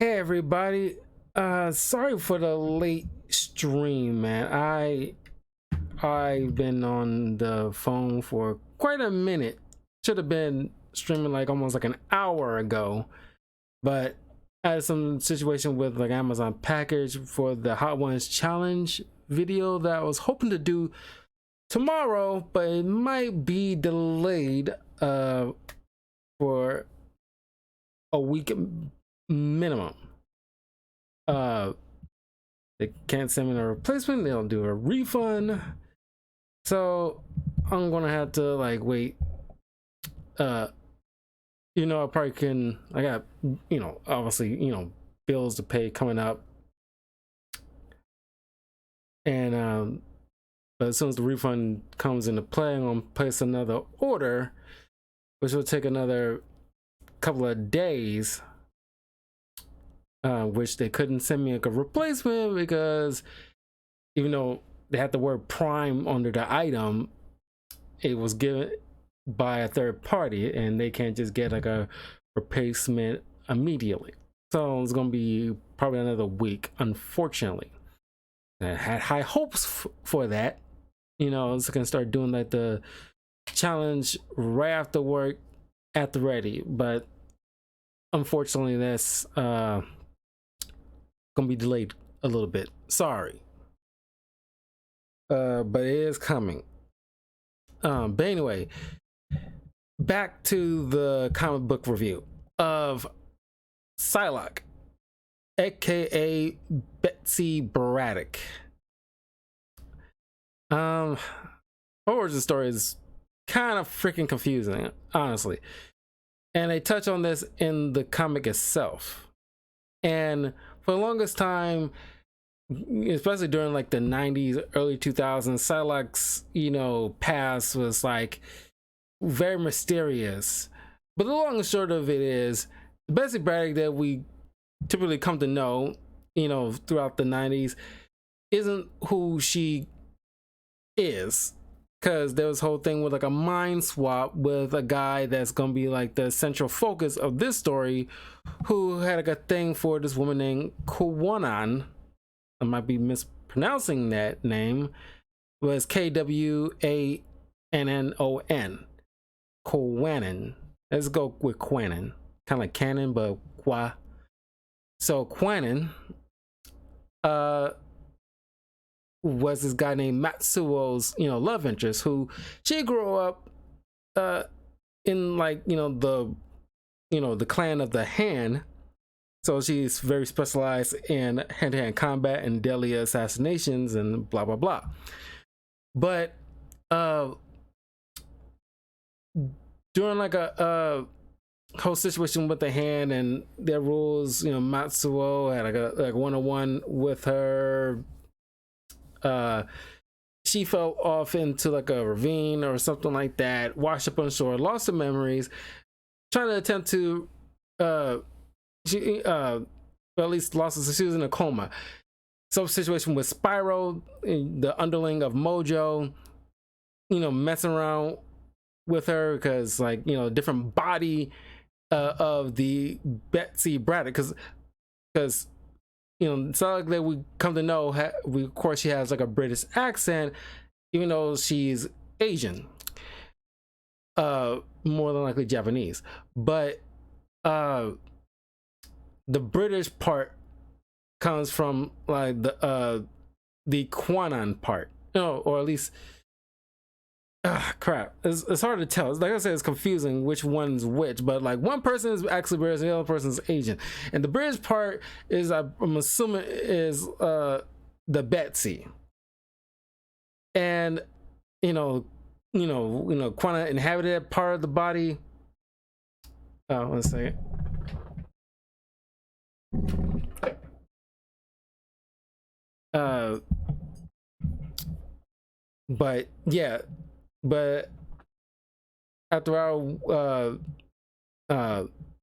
Hey everybody, sorry for the late stream, man. I've been on the phone for quite a minute. Should have been streaming like almost like an hour ago, but I had some situation with like Amazon package for the Hot Ones challenge video that I was hoping to do tomorrow, but it might be delayed for a week minimum. They can't send me a replacement, they'll do a refund, so I'm gonna have to like wait. I probably can, I got, obviously, bills to pay coming up, and but as soon as the refund comes into play, I'm gonna place another order, which will take another couple of days, which they couldn't send me like a replacement because even though they had the word Prime under the item, it was given by a third party and they can't just get like a replacement immediately. So it's gonna be probably another week, unfortunately. I had high hopes for that. It's gonna start doing like the challenge right after work at the ready, but unfortunately that's gonna be delayed a little bit. Sorry. But it is coming. But anyway, back to the comic book review of Psylocke, aka Betsy Braddock. Origin story is kind of freaking confusing, honestly. And they touch on this in the comic itself. And for the longest time, especially during like the 90s, early 2000s, Psylocke's, past was like very mysterious. But the long and short of it is, Betsy Braddock that we typically come to know, throughout the 90s, isn't who she is. Because there was a whole thing with like a mind swap with a guy that's gonna be like the central focus of this story, who had like a thing for this woman named Kwanon. I might be mispronouncing that name. It was Kwanon. Kwanon. Let's go with Kwanon. Kind of like canon, but Kwa. So Kwanon was this guy named Matsuo's, love interest, who she grew up in like, the clan of the Hand. So she's very specialized in hand-to-hand combat and deadly assassinations and blah blah blah. But during like a whole situation with the Hand and their rules, Matsuo had like one-on-one with her. She fell off into like a ravine or something like that, washed up on shore, lost some memories, trying to attempt to at least lost, she was in a coma. Some situation with Spyro, the underling of Mojo, messing around with her because like, different body of the Betsy Braddock, because it's not like that we come to know, of course she has like a British accent, even though she's Asian, more than likely Japanese, but the British part comes from like the Kwanon part, or at least crap, it's hard to tell. Like I said, it's confusing which one's which, but like one person is actually British and the other person's Asian, and the British part is, I'm assuming, is the Betsy, and Kwanon inhabited that part of the body. Let's say but yeah, but after a while,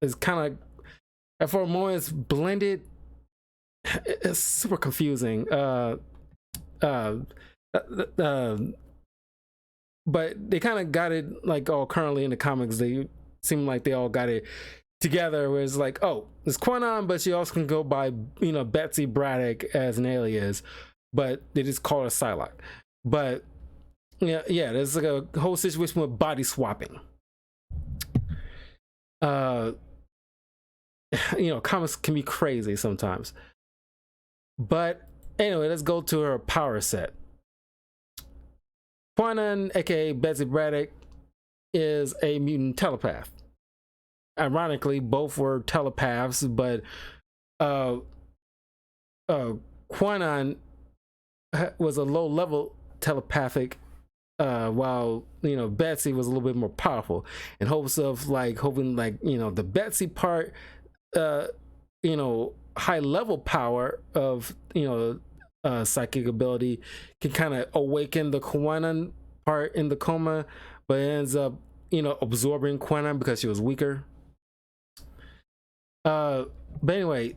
it's kind of, for a moment, it's blended. It's super confusing. But they kind of got it like all currently in the comics. They seem like they all got it together, where it's like, oh, it's Quanon, but she also can go by, you know, Betsy Braddock as an alias, but they just call her Psylocke. But yeah, there's like a whole situation with body swapping. You know, comics can be crazy sometimes. But anyway, let's go to her power set. Quanon, aka Betsy Braddock, is a mutant telepath. Ironically, both were telepaths, but Quanon was a low-level telepathic, while, you know, Betsy was a little bit more powerful, in hopes of hoping you know, the Betsy part, you know, high-level power of, you know, psychic ability can kind of awaken the Quanon part in the coma, but it ends up, you know, absorbing Quanon because she was weaker. But anyway,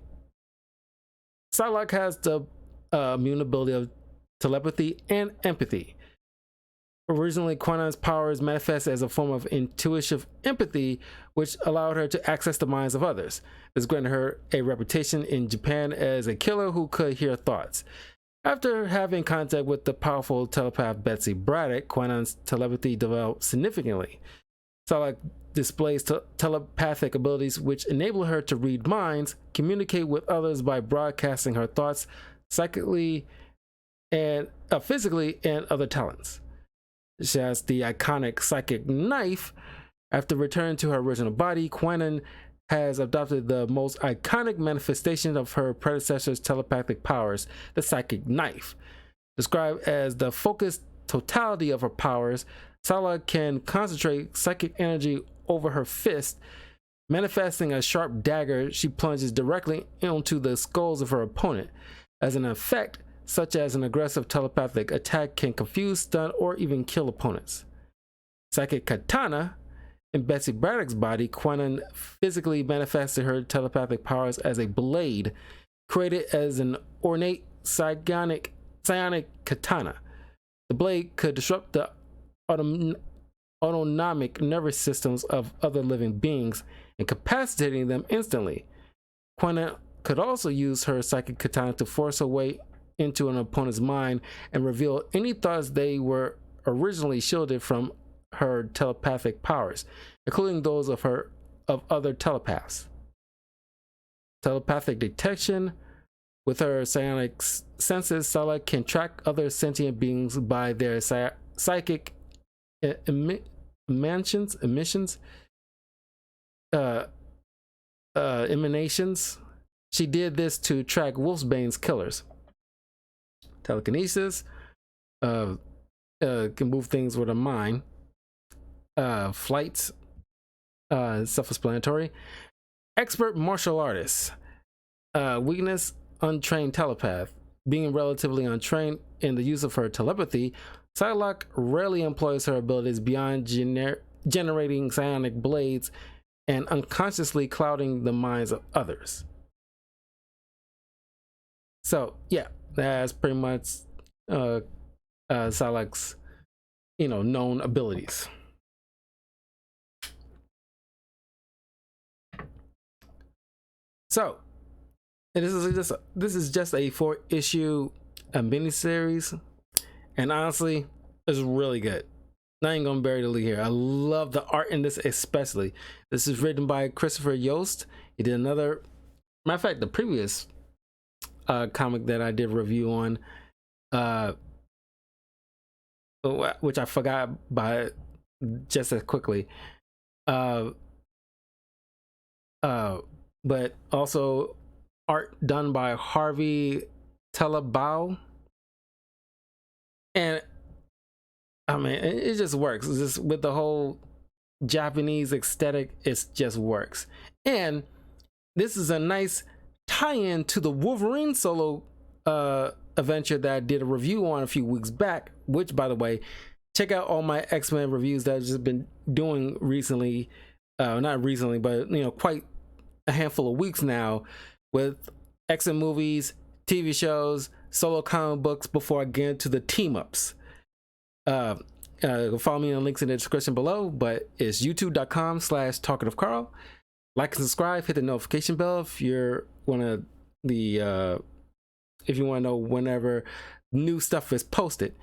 Psylocke has the immune ability of telepathy and empathy. Originally, Quanon's powers manifest as a form of intuitive empathy, which allowed her to access the minds of others. This granted her a reputation in Japan as a killer who could hear thoughts. After having contact with the powerful telepath Betsy Braddock, Quanon's telepathy developed significantly. Psylocke displays telepathic abilities which enable her to read minds, communicate with others by broadcasting her thoughts psychically and physically, and other talents. She has the iconic psychic knife. After returning to her original body, Quanon has adopted the most iconic manifestation of her predecessor's telepathic powers, the psychic knife. Described as the focused totality of her powers, Psylocke can concentrate psychic energy over her fist, manifesting a sharp dagger. She plunges directly into the skulls of her opponent. As an effect, such as an aggressive telepathic attack can confuse, stun, or even kill opponents. Psychic katana. In Betsy Braddock's body, Quanon physically manifested her telepathic powers as a blade, created as an ornate psionic katana. The blade could disrupt the autonomic nervous systems of other living beings, incapacitating them instantly. Quanon could also use her psychic katana to force her way into an opponent's mind and reveal any thoughts they were originally shielded from her telepathic powers, including those of other telepaths. Telepathic detection. With her psionic senses, Psylocke can track other sentient beings by their psychic emanations. She did this to track Wolfsbane's killers. Telekinesis. Can move things with her mind. Flight, self-explanatory. Expert martial artist. Weakness, untrained telepath. Being relatively untrained in the use of her telepathy, Psylocke rarely employs her abilities beyond generating psionic blades and unconsciously clouding the minds of others. So yeah, that's pretty much Psylocke's, you know, known abilities. So this is just a 4-issue miniseries, and honestly, it's really good. Not even gonna bury the lead here. I love the art in this especially. This is written by Christopher Yost. He did another, matter of fact, the previous comic that I did review on, which I forgot by just as quickly. But also art done by Harvey Telebau. And I mean, it just works. It's just with the whole Japanese aesthetic, it just works. And this is a nice tie-in to the Wolverine solo adventure that I did a review on a few weeks back, which, by the way, check out all my X-Men reviews that I've just been doing recently. Not recently, but, you know, quite a handful of weeks now, with X-Men movies, TV shows, solo comic books, before I get into the team-ups. Follow me on links in the description below, but it's youtube.com/talkativecarl. Like and subscribe, hit the notification bell if you're one of the if you want to know whenever new stuff is posted.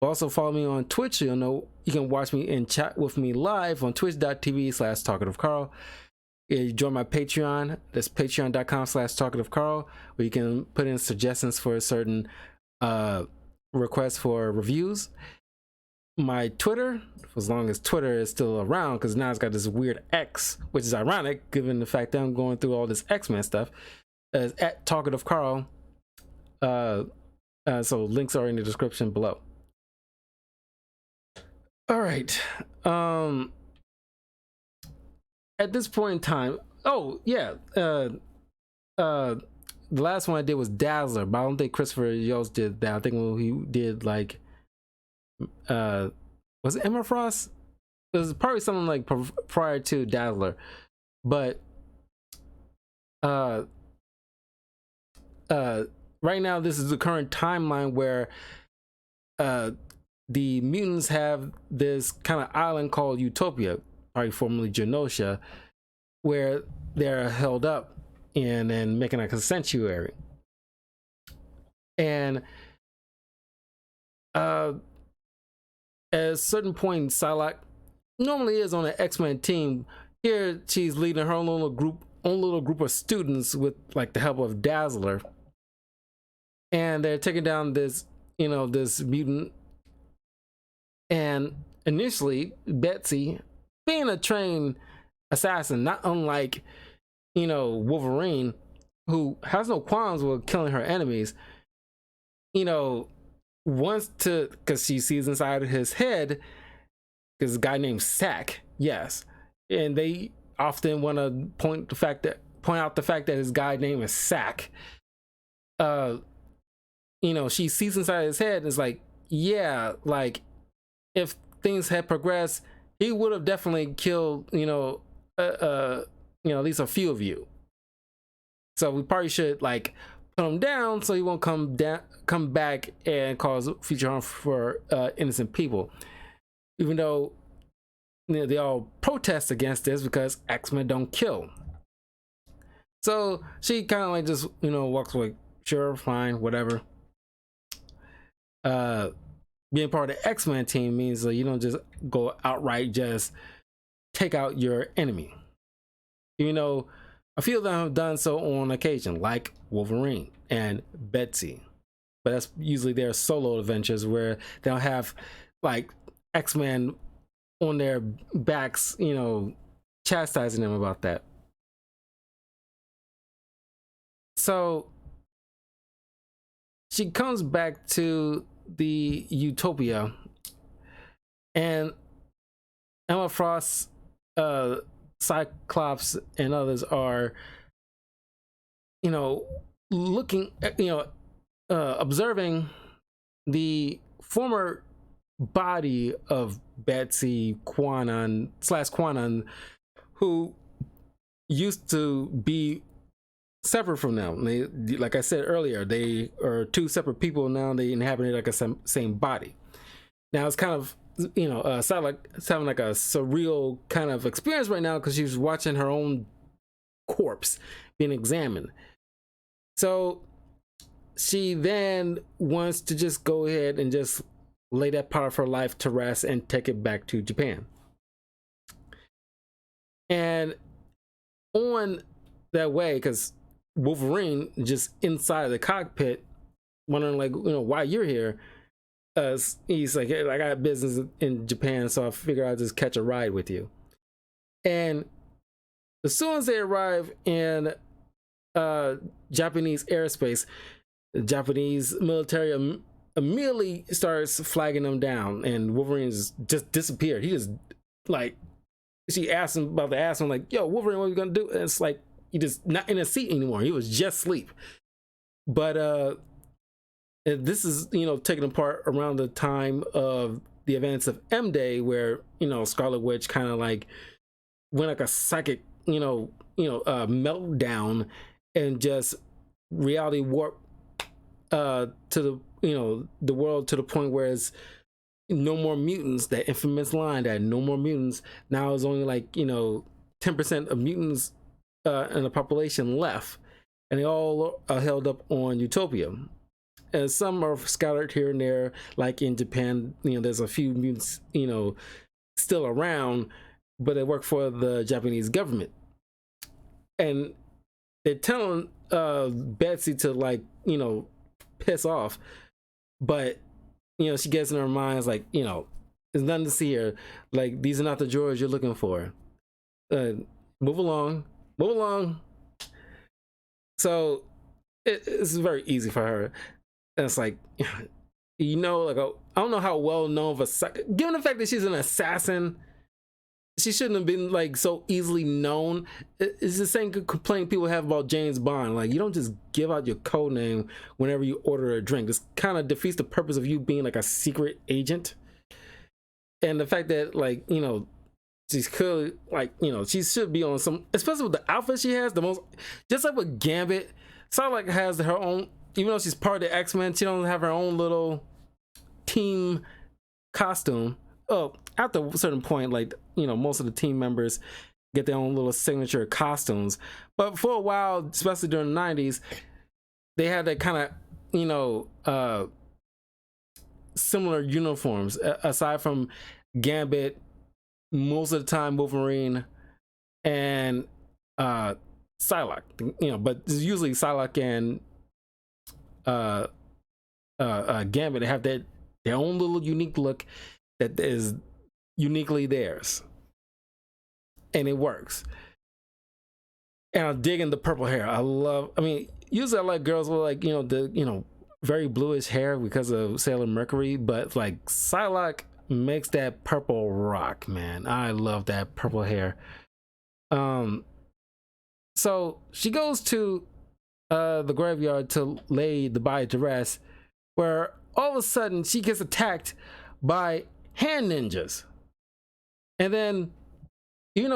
Also follow me on Twitch. You'll know you can watch me and chat with me live on twitch.tv/talkativecarl. You join my Patreon. That's patreon.com/talkativecarl, where you can put in suggestions for certain requests for reviews. My Twitter, for as long as Twitter is still around, because now it's got this weird X, which is ironic given the fact that I'm going through all this X-Men stuff, is at talkativecarl. So links are in the description below. All right. At this point in time, oh yeah, the last one I did was Dazzler, but I don't think Christopher Yost did that. I think he did like, was it Emma Frost? It was probably something like prior to Dazzler, but right now this is the current timeline where the mutants have this kind of island called Utopia, probably formerly Genosha, where they're held up and making like a sanctuary. And at a certain point, Psylocke normally is on an X-Men team. Here she's leading her own little group of students with like the help of Dazzler, and they're taking down this, this mutant. And initially, Betsy, being a trained assassin, not unlike, Wolverine, who has no qualms with killing her enemies, wants to, because she sees inside of his head, because a guy named Sack, yes, and they often want to point out the fact that his guy name is Sack. She sees inside his head and is like, yeah, like, if things had progressed, he would have definitely killed, at least a few of you. So we probably should like put him down so he won't come back and cause future harm for innocent people. Even though they all protest against this because X-Men don't kill. So she kind of like just walks away. Sure, fine, whatever. Being part of the X-Men team means that you don't just go outright just take out your enemy. Even though a few of them have done so on occasion, like Wolverine and Betsy. But that's usually their solo adventures where they'll have like X-Men on their backs, chastising them about that. So she comes back to the Utopia, and Emma Frost, Cyclops, and others are, looking at, observing the former body of Betsy Quanon, who used to be separate from them. They, like I said earlier, they are two separate people now. They inhabit like a same body. Now it's kind of, Psylocke having like a surreal kind of experience right now because she's watching her own corpse being examined. So she then wants to just go ahead and just lay that part of her life to rest and take it back to Japan. And on that way, because Wolverine just inside of the cockpit wondering like, why you're here. He's like, hey, I got business in Japan, so I figure I'll just catch a ride with you. And as soon as they arrive in Japanese airspace, the Japanese military immediately starts flagging them down, and Wolverine's just disappeared. He just like, she asked him about to ask him like, yo, Wolverine, what are you gonna do? And it's like, he just not in a seat anymore. He was just asleep. But this is, taken apart around the time of the events of M-Day, where, Scarlet Witch kind of like went like a psychic, meltdown and just reality warp to the, the world to the point where it's no more mutants. That infamous line that no more mutants. Now it's only like, 10% of mutants and the population left, and they all are held up on Utopia. And some are scattered here and there, like in Japan. There's a few mutants, still around, but they work for the Japanese government. And they're telling Betsy to, like, piss off, but she gets in her mind, it's like, there's nothing to see here. Like, these are not the droids you're looking for. Move along. So it's very easy for her. And it's like, like, I don't know how well known of given the fact that she's an assassin, she shouldn't have been, like, so easily known. It's the same complaint people have about James Bond. Like, you don't just give out your code name whenever you order a drink. This kind of defeats the purpose of you being, like, a secret agent. And the fact that, like, she's clearly, like, she should be on some, especially with the outfit she has, the most, just like with Gambit, Psylocke has her own, even though she's part of the X-Men, she don't have her own little team costume. Oh, after a certain point, like, most of the team members get their own little signature costumes. But for a while, especially during the 90s, they had that kind of, similar uniforms. Aside from Gambit, most of the time Wolverine and Psylocke, but it's usually Psylocke and Gambit. They have their own little unique look that is uniquely theirs, and it works. And I'm digging the purple hair. Usually I like girls with, like, the very bluish hair because of Sailor Mercury, but, like, Psylocke makes that purple rock, man. I love that purple hair. So she goes to the graveyard to lay the body to rest, where all of a sudden she gets attacked by hand ninjas. And then,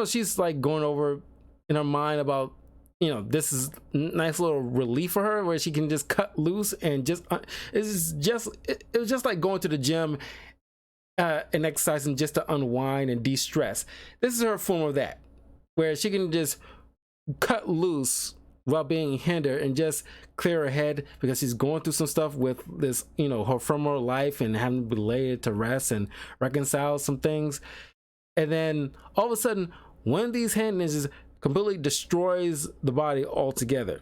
she's, like, going over in her mind about, this is nice little relief for her, where she can just cut loose and just it was just like going to the gym and exercising just to unwind and de-stress. This is her form of that, where she can just cut loose while being hindered and just clear her head, because she's going through some stuff with this, her former life, and having to be laid to rest and reconcile some things. And then all of a sudden, one of these hand ninjas completely destroys the body altogether.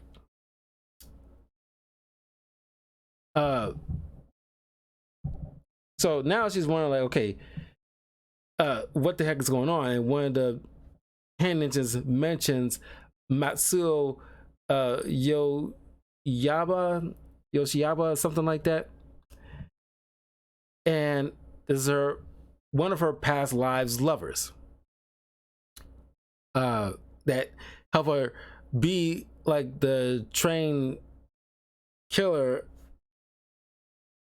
So now she's wondering, like, okay, what the heck is going on? And one of the hand ninjas mentions Matsuo Yoshiyaba, something like that. And this is one of her past lives' lovers. That help her be, like, the trained killer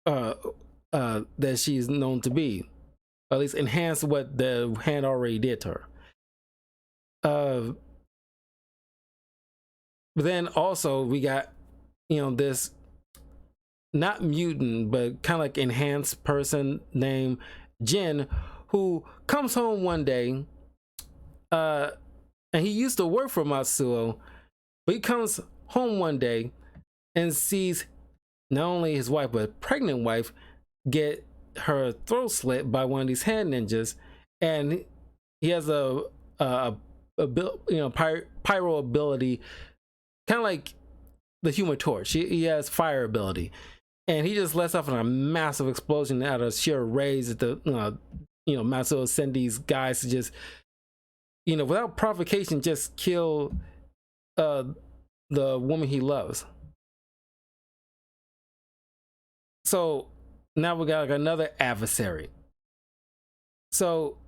that she's known to be, or at least enhance what the hand already did to her. But then also we got, this not mutant, but kind of like enhanced person named Jin, who comes home one day, and he used to work for Matsuo, but he comes home one day and sees not only his wife, but a pregnant wife, get her throat slit by one of these hand ninjas. And he has a pyro ability, kind of like the Human Torch. He has fire ability, and he just lets off a massive explosion out of sheer rage at the Matsuo send these guys to just, without provocation, just kill the woman he loves. So now we got, like, another adversary. So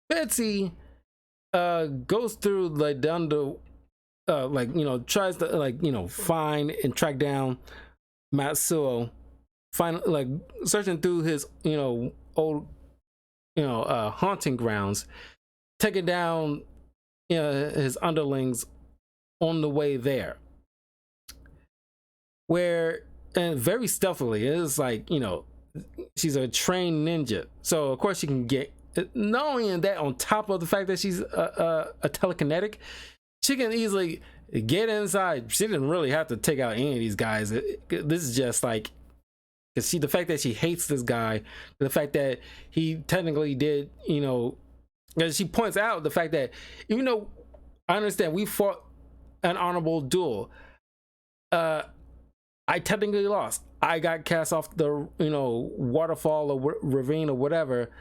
Betsy goes through, like, down to tries to, like, find and track down Matsuo, like, searching through his old haunting grounds, taking down his underlings on the way there, where, and very stealthily, it's like, she's a trained ninja, so of course she can get, not only in that, on top of the fact that she's a telekinetic, she can easily get inside. She didn't really have to take out any of these guys. This is just like, the fact that she hates this guy, the fact that he technically did, you know, as she points out, the fact that even though I understand we fought an honorable duel, I technically lost. I got cast off the, you know, waterfall or ravine or whatever,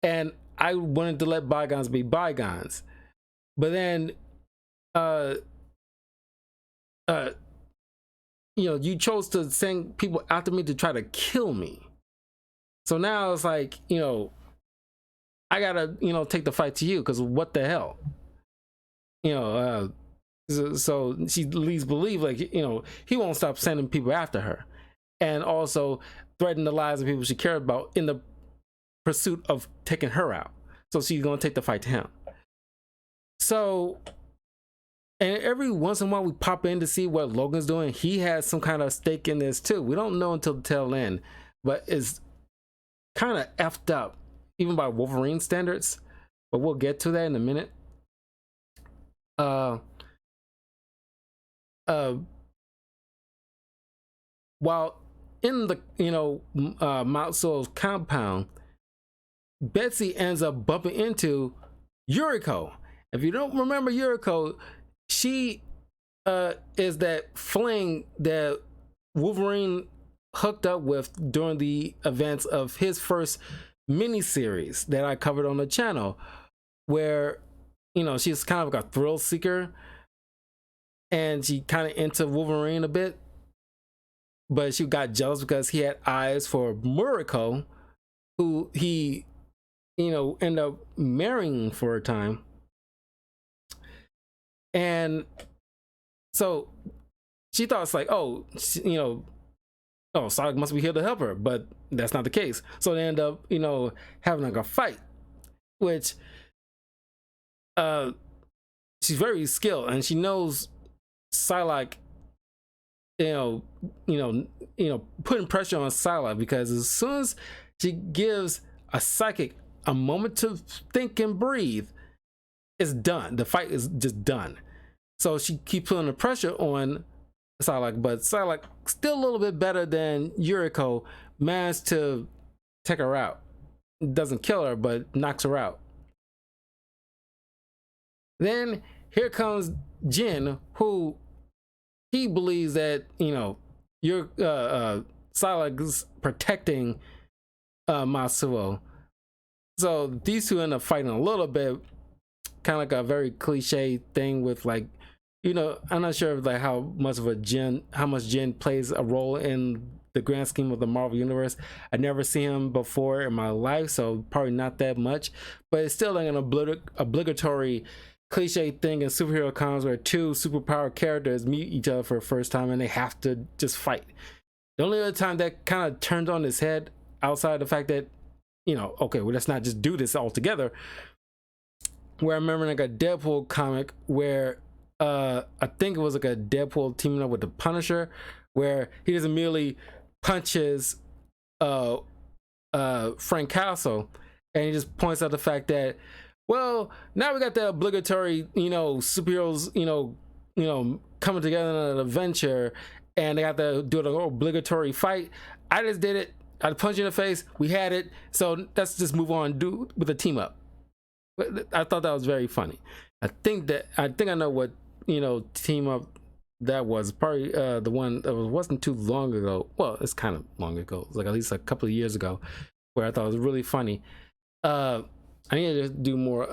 and I wanted to let bygones be bygones. But then, you know, you chose to send people after me to try to kill me. So now it's like, you know, I gotta, you know, take the fight to you, because what the hell, you know. So she leads believe, like, you know, he won't stop sending people after her, and also threaten the lives of people she cared about in the pursuit of taking her out. So she's gonna take the fight to him. So, and every once in a while we pop in to see what Logan's doing. He has some kind of stake in this too. We don't know until the tail end, but it's kind of effed up, even by Wolverine standards. But we'll get to that in a minute. While in the, you know, Matsuo's compound, Betsy ends up bumping into Yuriko. If you don't remember Yuriko, she is that fling that Wolverine hooked up with during the events of his first miniseries that I covered on the channel, where, you know, she's kind of like a thrill seeker, and she kind of into Wolverine a bit, but she got jealous because he had eyes for Muriko, who he, you know, ended up marrying for a time. And so she thought it's like, oh, you know, oh, Psylocke must be here to help her, but that's not the case. So they end up, you know, having like a fight, which she's very skilled, and she knows Psylocke, you know, putting pressure on Psylocke, because as soon as she gives a psychic a moment to think and breathe, it's done. The fight is just done. So she keeps putting the pressure on Psylocke, but Psylocke, still a little bit better than Yuriko, managed to take her out. Doesn't kill her, but knocks her out. Then here comes Jin, who he believes that, you know, Psylocke is protecting Matsuo. So these two end up fighting a little bit, kind of like a very cliche thing with, like, you know, I'm not sure like how much Jin plays a role in the grand scheme of the Marvel universe. I never seen him before in my life, so probably not that much, but it's still like an obligatory cliche thing in superhero comics where two superpowered characters meet each other for the first time and they have to just fight. The only other time that kind of turned on his head, outside the fact that, you know, okay, well, let's not just do this all together, where I remember like a Deadpool comic where I think it was like a Deadpool teaming up with the Punisher, where he just immediately punches Frank Castle, and he just points out the fact that, well, now we got the obligatory, you know, superheroes, you know, coming together in an adventure, and they got to do an obligatory fight. I just did it. I punched you in the face. We had it. So let's just move on, do with a team up. I thought that was very funny. I think I know what, you know, team up that was. Probably the one that wasn't too long ago. Well, it's kind of long ago. It's like at least a couple of years ago, where I thought it was really funny. I need to do more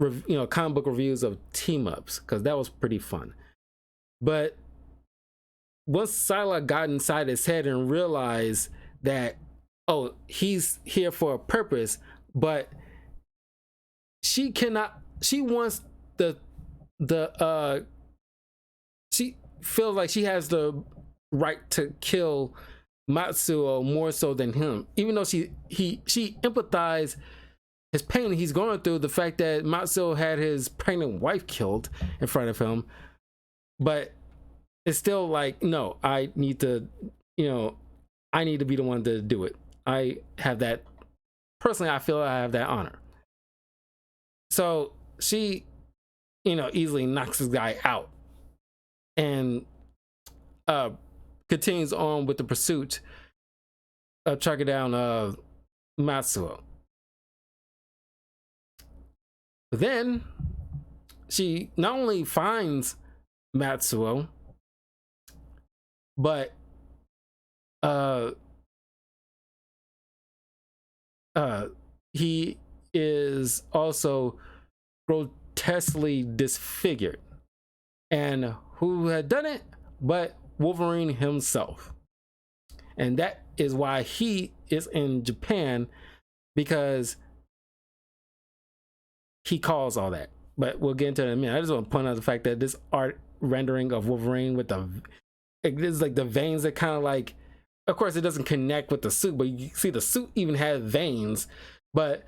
you know, comic book reviews of team ups, because that was pretty fun. But once Psylocke got inside his head and realized that, oh, he's here for a purpose, but she wants she feels like she has the right to kill Matsuo more so than him, even though she empathized his pain he's going through, the fact that Matsuo had his pregnant wife killed in front of him. But it's still like, no, I need to, you know, I need to be the one to do it. I have that, personally, I feel I have that honor. So she easily knocks this guy out, and uh continues on with the pursuit of tracking down Matsuo. But then she not only finds Matsuo, but he is also grotesquely disfigured. And who had done it but Wolverine himself? And that is why he is in Japan, because he caused all that. But we'll get into it in a minute. I just want to point out the fact that this art rendering of Wolverine with it's like the veins that kind of like, of course it doesn't connect with the suit, but you see the suit even has veins. But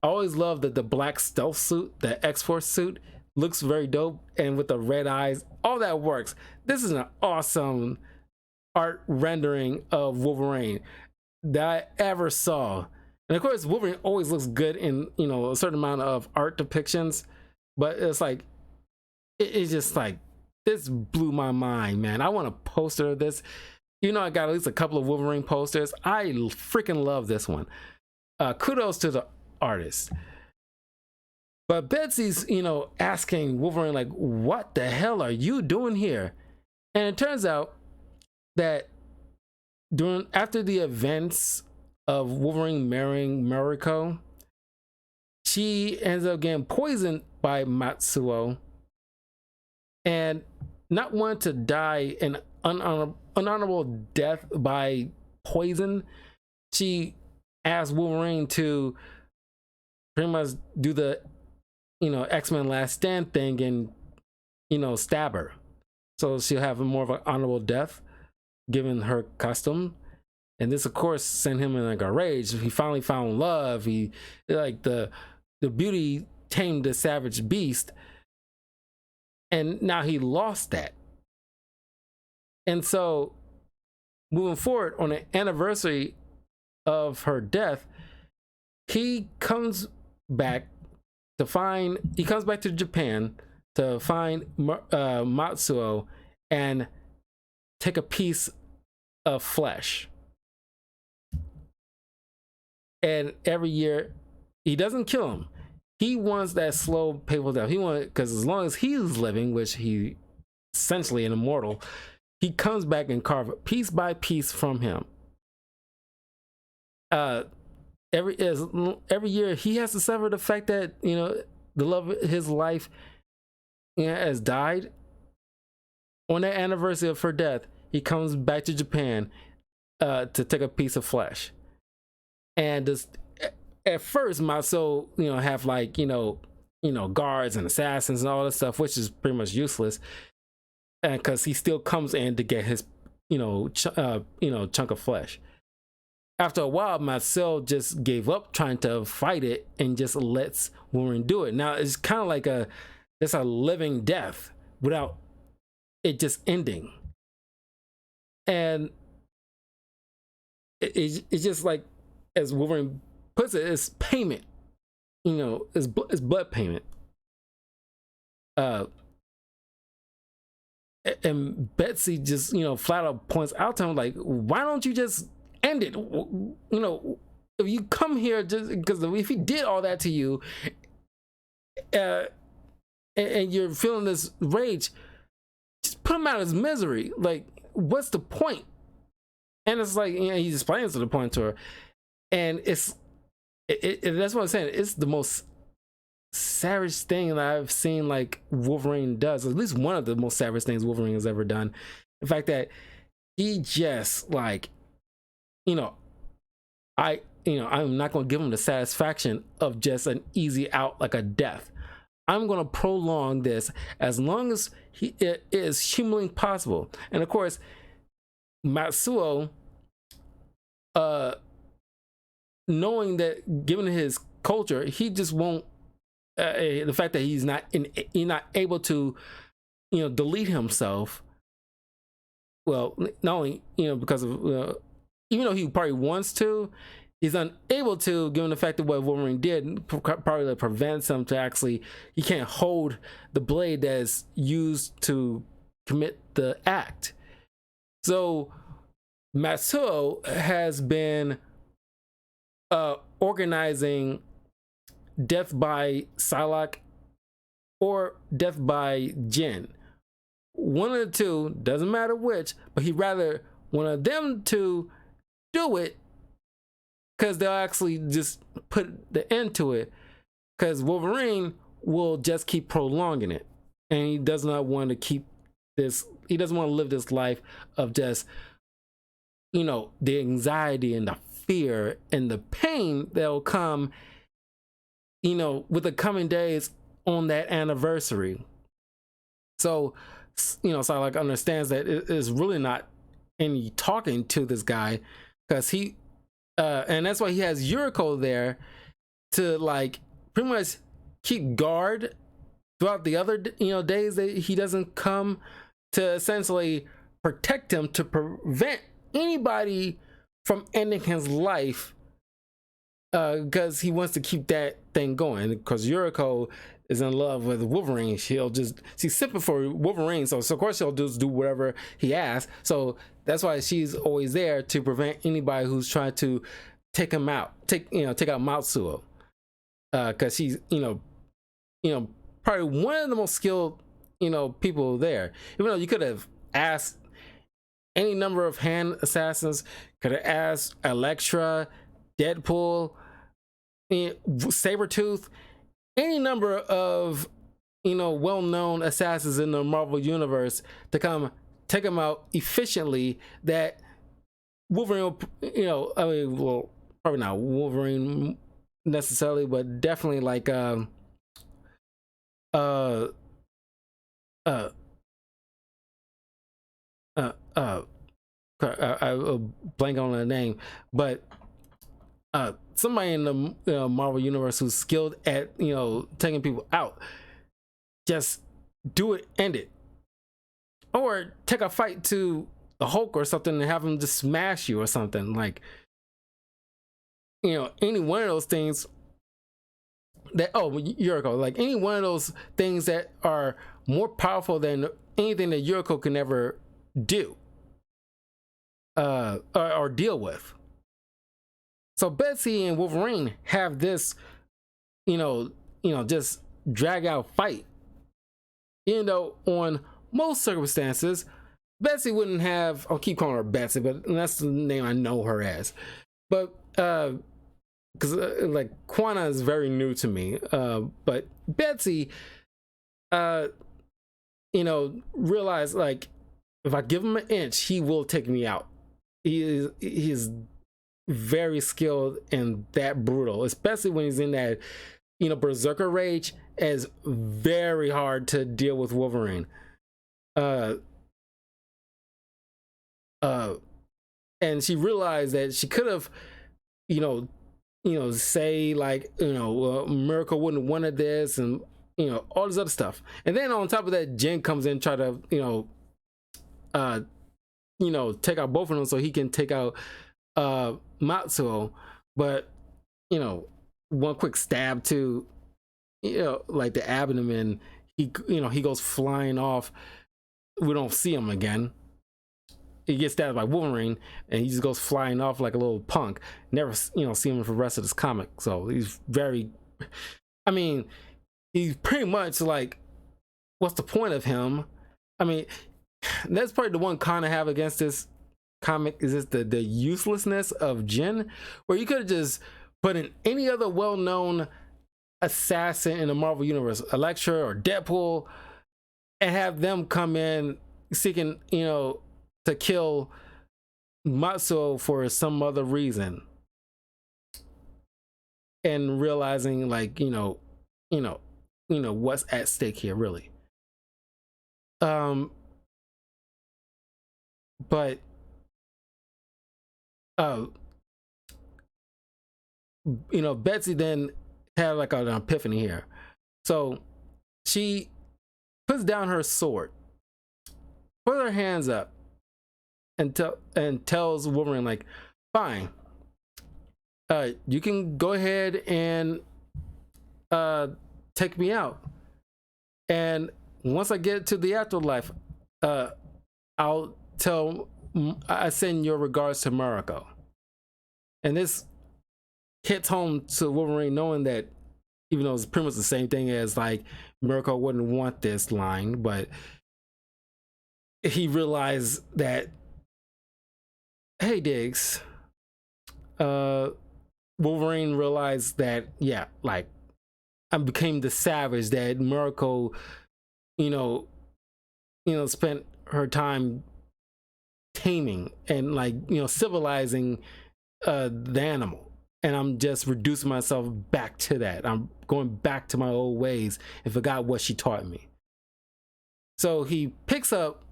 I always love that the black stealth suit, the X-Force suit, looks very dope, and with the red eyes, all that works. This is an awesome art rendering of Wolverine that I ever saw. And of course, Wolverine always looks good in, a certain amount of art depictions, but it's like, it's just like, this blew my mind, man. I want a poster of this. I got at least a couple of Wolverine posters. I freaking love this one. Kudos to the artist. But Betsy's, asking Wolverine, like, what the hell are you doing here? And it turns out that after the events of Wolverine marrying Mariko, she ends up getting poisoned by Matsuo, and not wanting to die an unhonorable death by poison, she asked Wolverine to pretty much do the X-Men Last Stand thing and stab her, so she'll have more of an honorable death given her custom. And this of course sent him in like a rage. He finally found love. He, like, the beauty tamed the savage beast, and now he lost that. And so moving forward, on the anniversary of her death, he comes back to Japan to find Matsuo and take a piece of flesh. And every year, he doesn't kill him. He wants that slow, painful death. Because as long as he's living, which he essentially an immortal, he comes back and carve it piece by piece from him. Every year he has to suffer the fact that the love of his life has died. On that anniversary of her death, he comes back to Japan to take a piece of flesh. And at first, Matsuo, have like guards and assassins and all this stuff, which is pretty much useless. And because he still comes in to get his chunk of flesh. After a while, Matsuo just gave up trying to fight it and just lets Wolverine do it. Now it's kind of like it's a living death without it just ending. And it's just like, as Wolverine puts it, it's payment. It's blood payment. And Betsy just flat out points out to him, like, why don't you just end it? If you come here just because if he did all that to you, and you're feeling this rage, just put him out of his misery. Like, what's the point? And it's like, he explains to the point to her, and that's what I'm saying. It's the most savage thing that I've seen, like, Wolverine does. At least one of the most savage things Wolverine has ever done. The fact that he just, like, I'm not going to give him the satisfaction of just an easy out, like a death. I'm going to prolong this as long as it is humanly possible. And of course, Matsuo, knowing that given his culture, he just won't. The fact that he's not able to, delete himself. Well, not only because of even though he probably wants to, he's unable to, given the fact that what Wolverine did probably prevents him to actually, he can't hold the blade that's used to commit the act. So Matsuo has been organizing death by Psylocke or death by Jin. One of the two, doesn't matter which, but he'd rather one of them to do it, because they'll actually just put the end to it, because Wolverine will just keep prolonging it, and he does not want to keep this, he doesn't want to live this life of just, you know, the anxiety and the fear and the pain that will come, you know, with the coming days on that anniversary. So, you know, Psylocke understands that it is really not any talking to this guy, because he and that's why he has Yuriko there to like pretty much keep guard throughout the other, you know, days that he doesn't come, to essentially protect him, to prevent anybody from ending his life, because he wants to keep that thing going, because Yuriko is in love with Wolverine. She's simping for Wolverine, so of course she'll just do whatever he asks. So that's why she's always there to prevent anybody who's trying to take him out, take out Matsuo, because she's probably one of the most skilled people there. Even though you could have asked any number of hand assassins, could have asked Elektra, Deadpool, Sabretooth, any number of well-known assassins in the Marvel universe to come take him out efficiently, that Wolverine, I mean, well, probably not Wolverine necessarily, but definitely like I blank on the name, but somebody in the Marvel universe who's skilled at taking people out, just do it, end it, or take a fight to the Hulk or something and have him just smash you or something, like any one of those things that Yuriko, like any one of those things that are more powerful than anything that Yuriko can ever do or deal with. So Betsy and Wolverine have this, just drag out fight. Even though on most circumstances, Betsy wouldn't have, I'll keep calling her Betsy, but that's the name I know her as. But, because like Quana is very new to me. But Betsy, realized, like, if I give him an inch, he will take me out. He is very skilled and that brutal, especially when he's in that berserker rage. Is very hard to deal with Wolverine. And she realized that she could have say like Miracle wouldn't have wanted this, and all this other stuff. And then on top of that, Jen comes in, try to take out both of them so he can take out Matsuo. But one quick stab to like the abdomen, he goes flying off. We don't see him again. He gets stabbed by Wolverine and he just goes flying off like a little punk. Never see him for the rest of this comic. So he's he's pretty much like, what's the point of him? I mean, that's probably the one con I have against this comic, is just the uselessness of Jin, where you could have just put in any other well-known assassin in the Marvel universe, Elektra or Deadpool, and have them come in seeking to kill Matsuo for some other reason, and realizing like what's at stake here really. But Betsy then had like an epiphany here. So she puts down her sword, puts her hands up, and tells Wolverine, like, fine, you can go ahead and take me out, and once I get to the afterlife, I'll tell I send your regards to Mariko. And this hits home to Wolverine, knowing that even though it's pretty much the same thing as like Mariko wouldn't want this line, but he realized that, hey Diggs, Wolverine realized that, yeah, like I became the savage that Mariko, spent her time taming and like, civilizing the animal. And I'm just reducing myself back to that. I'm going back to my old ways and forgot what she taught me. So he picks up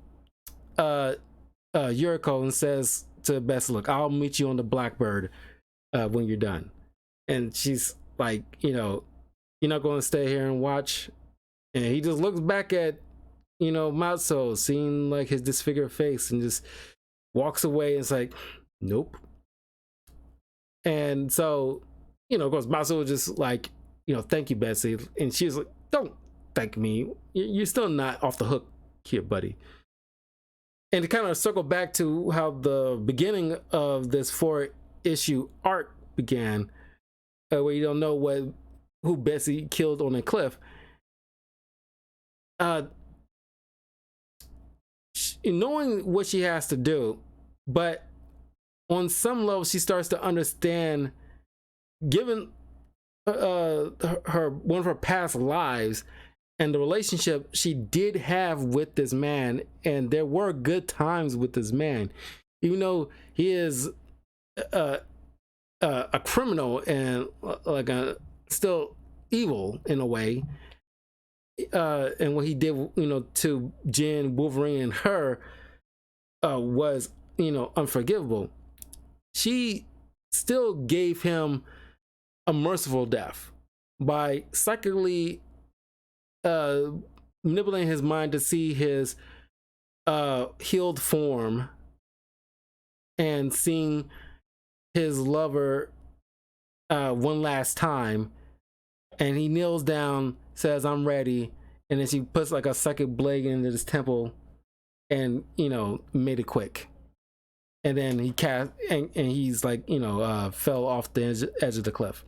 Yuriko and says to Bessie, look, I'll meet you on the Blackbird when you're done. And she's like, you're not going to stay here and watch. And he just looks back at, Matsuo, seeing like his disfigured face, and just walks away. And it's like, nope. And so, of course, Matsuo was just like, thank you, Bessie. And she's like, don't thank me. You're still not off the hook here, buddy. And to kind of circle back to how the beginning of this 4-issue arc began, where you don't know who Bessie killed on a cliff. Knowing what she has to do, but on some level she starts to understand, given her one of her past lives and the relationship she did have with this man, and there were good times with this man, even though he is a criminal and like still evil in a way. And what he did, to Jen, Wolverine, and her was, unforgivable. She still gave him a merciful death by psychically manipulating his mind to see his healed form and seeing his lover one last time. And he kneels down, says, I'm ready. And then she puts like a psychic blade into his temple and, made it quick. And then he cast, and he's like, fell off the edge of the cliff.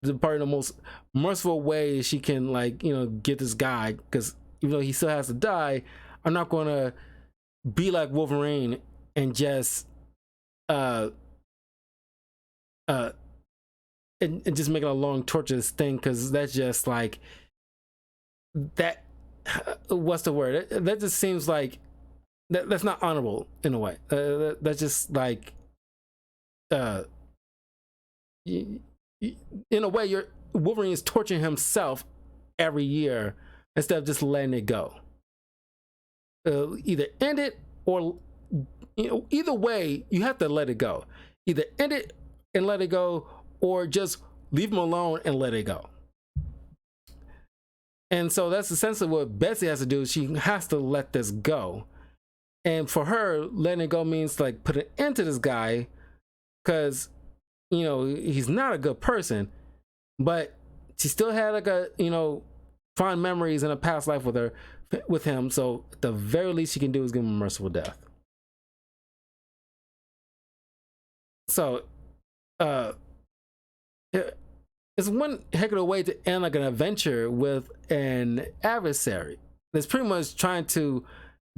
Probably the most merciful way she can, like, get this guy, because even though he still has to die, I'm not going to be like Wolverine and just, and just making a long torturous thing, because that's just like that. What's the word? That just seems like that's not honorable in a way. That's just like, in a way, Wolverine is torturing himself every year instead of just letting it go. Either end it, or either way, you have to let it go. Either end it and let it go, or just leave him alone and let it go. And so that's essentially what Bessie has to do. She has to let this go. And for her, letting it go means like put an end to this guy, because, he's not a good person, but she still had like a, fond memories in a past life with him. So at the very least she can do is give him a merciful death. So, it's one heck of a way to end like an adventure with an adversary that's pretty much trying to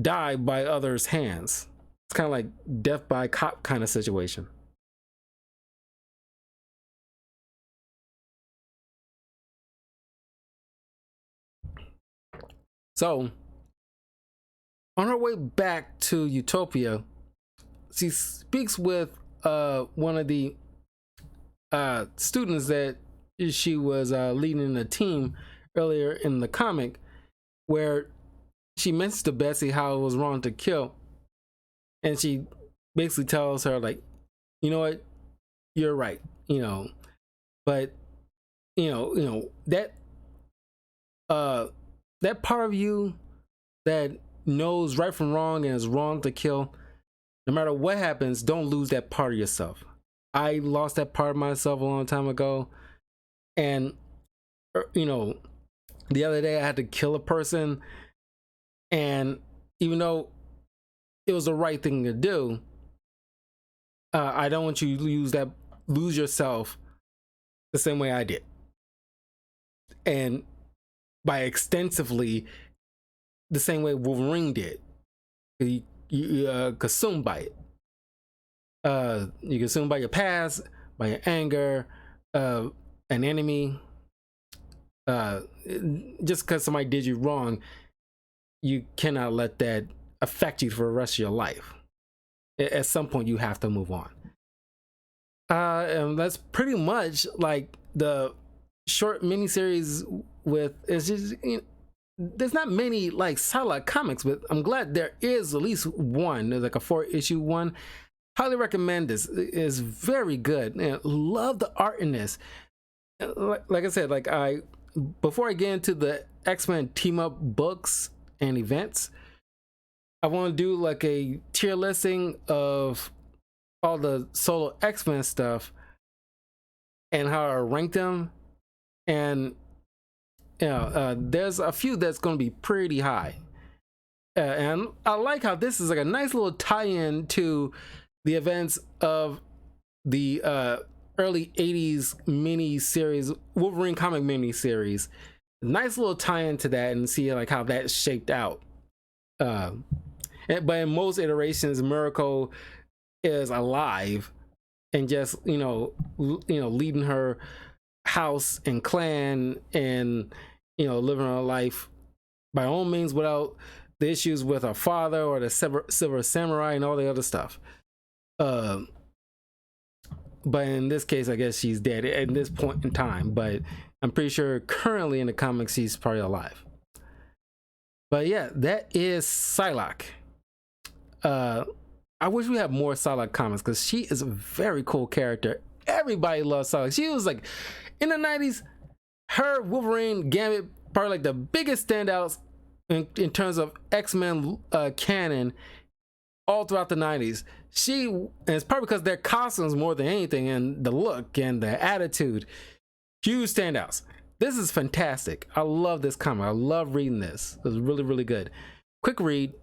die by others' hands. It's kind of like death by cop kind of situation. So, on her way back to Utopia, she speaks with one of the students that she was leading a team earlier in the comic, where she mentions to Bessie how it was wrong to kill, and she basically tells her, like, you know what, you're right, but that that part of you that knows right from wrong and is wrong to kill, no matter what happens, don't lose that part of yourself. I lost that part of myself a long time ago. And, you know, the other day I had to kill a person. And even though it was the right thing to do, I don't want you to lose yourself the same way I did. And by extensively, the same way Wolverine did. You consumed by it. You consumed by your past, by your anger, an enemy. Just because somebody did you wrong, you cannot let that affect you for the rest of your life. At some point, you have to move on. And that's pretty much like the short miniseries with. It's just, you know, there's not many like Psylocke comics, but I'm glad there is at least one. There's like a 4-issue one. Highly recommend this. It's very good. And love the art in this. Like I said, like before I get into the X-Men team up books and events, I want to do like a tier listing of all the solo X-Men stuff and how I rank them. And you know, there's a few that's going to be pretty high. And I like how this is like a nice little tie-in to the events of the early 80s mini series, Wolverine comic mini series. Nice little tie-in to that, and see like how that shaped out. But in most iterations, Miracle is alive and just leading her house and clan, and living her life by all means without the issues with her father or the Silver Samurai and all the other stuff. But in this case, I guess she's dead at this point in time, but I'm pretty sure currently in the comics she's probably alive. But yeah, that is Psylocke. I wish we had more Psylocke comics because she is a very cool character. Everybody loves Psylocke. She was like, in the 90s, her, Wolverine, Gambit, probably like the biggest standouts in terms of X-Men canon all throughout the 90s. And it's probably because their costumes more than anything, and the look and the attitude, huge standouts. This is fantastic. I love this comic. I love reading this. It was really, really good. Quick read.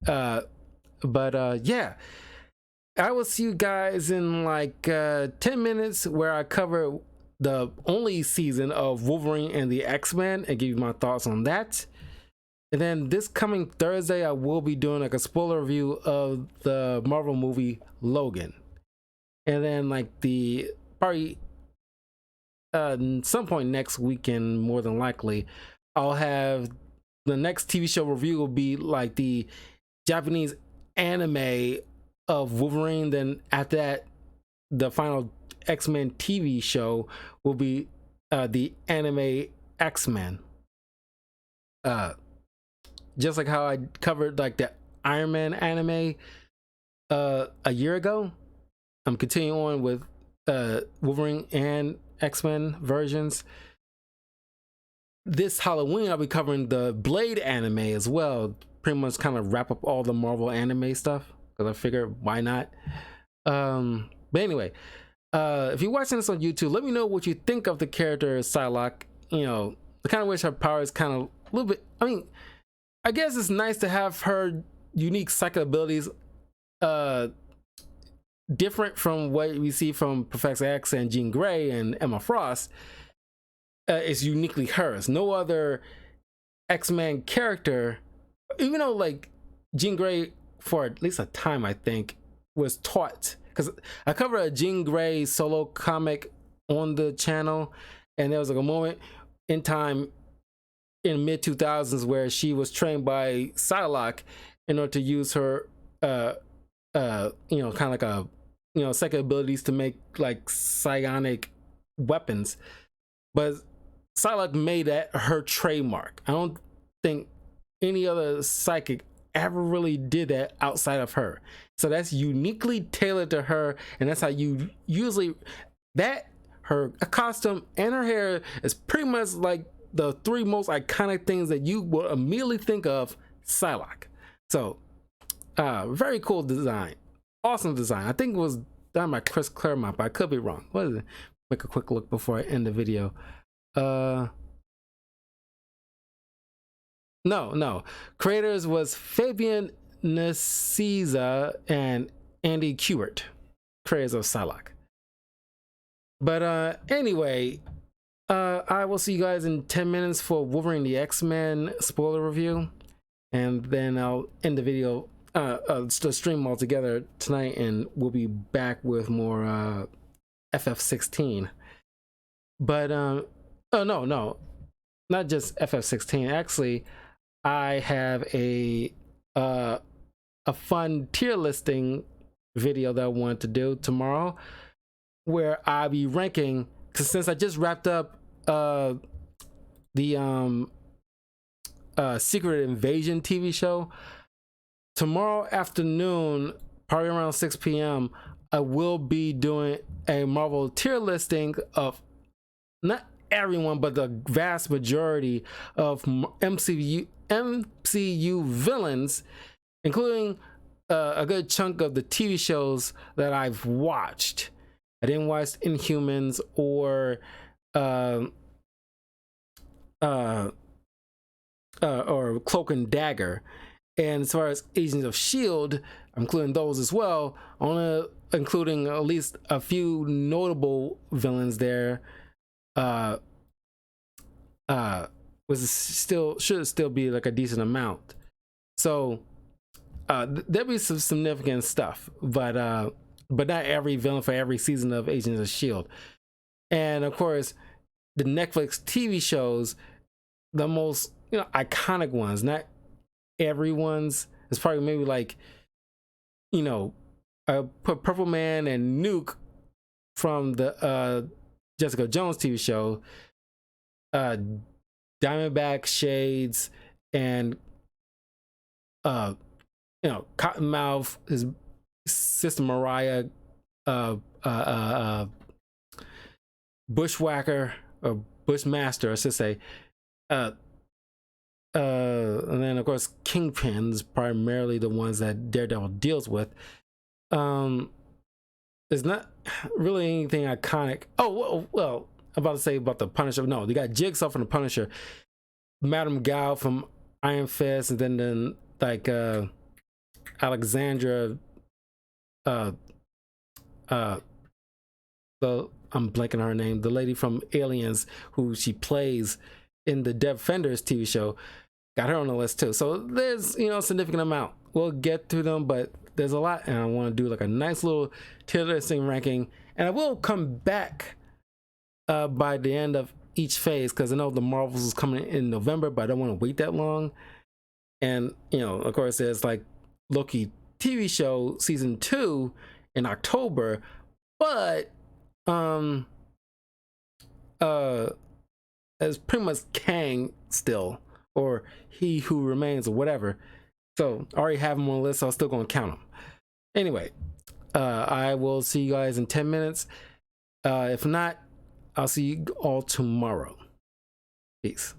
Yeah, I will see you guys in like 10 minutes where I cover the only season of Wolverine and the X-Men and give you my thoughts on that. And then this coming Thursday, I will be doing like a spoiler review of the Marvel movie Logan. And then like probably some point next weekend, more than likely, I'll have the next TV show review will be like the Japanese anime of Wolverine. Then after that, the final X-Men TV show will be the anime X-Men. Just like how I covered like the Iron Man anime a year ago, I'm continuing on with Wolverine and X-Men versions. This Halloween, I'll be covering the Blade anime as well. Pretty much kind of wrap up all the Marvel anime stuff because I figured why not. But anyway, if you're watching this on YouTube, let me know what you think of the character Psylocke. I kind of wish her power is kind of a little bit. I mean, I guess it's nice to have her unique psychic abilities different from what we see from Professor X and Jean Grey and Emma Frost. It's uniquely hers. No other X-Men character, even though like Jean Grey for at least a time I think was taught, because I covered a Jean Grey solo comic on the channel, and there was like a moment in time in mid 2000s where she was trained by Psylocke in order to use her kind of like a psychic abilities to make like psionic weapons. But Psylocke made that her trademark. I don't think any other psychic ever really did that outside of her. So that's uniquely tailored to her, and that's how you usually her costume and her hair is pretty much like the three most iconic things that you will immediately think of Psylocke. So very cool design, awesome design. I think it was done by Chris Claremont, but I could be wrong. What is it? Make a quick look before I end the video. No. Creators was Fabian Nicieza and Andy Kubert, creators of Psylocke. But anyway, I will see you guys in 10 minutes for Wolverine the X-Men spoiler review, and then I'll end the video, the stream altogether tonight, and we'll be back with more FF16. But oh no, not just FF16. Actually, I have a fun tier listing video that I want to do tomorrow, where I'll be ranking, because since I just wrapped up the Secret Invasion TV show, tomorrow afternoon, probably around 6 p.m, I will be doing a Marvel tier listing of not everyone, but the vast majority of MCU villains, including a good chunk of the TV shows that I've watched. I didn't watch Inhumans or Cloak and Dagger. And as far as Agents of S.H.I.E.L.D., I'm including those as well, including at least a few notable villains there. Should still be like a decent amount. So there'll be some significant stuff, but not every villain for every season of Agents of S.H.I.E.L.D. And of course, the Netflix TV shows, the most iconic ones, not everyone's. It's probably maybe like put Purple Man and Nuke from the Jessica Jones TV show, Diamondback, Shades, and Cottonmouth, his sister Mariah, Bushwhacker, or Bushmaster I should say, and then of course Kingpin's primarily the ones that Daredevil deals with. There's not really anything iconic. Oh well, I'm about to say about the Punisher. No, they got Jigsaw from the Punisher, Madame Gao from Iron Fist, and then like Alexandra, I'm blanking on her name, the lady from Aliens who she plays in the Defenders TV show, got her on the list too. So there's a significant amount. We'll get to them, but there's a lot, and I want to do like a nice little tier listing ranking, and I will come back by the end of each phase, because I know the Marvels is coming in November, but I don't want to wait that long. And of course, there's like Loki TV show season 2 in October, but as pretty much Kang still, or He Who Remains, or whatever. So I already have them on the list, so I'm still gonna count them. Anyway, I will see you guys in 10 minutes. If not, I'll see you all tomorrow. Peace.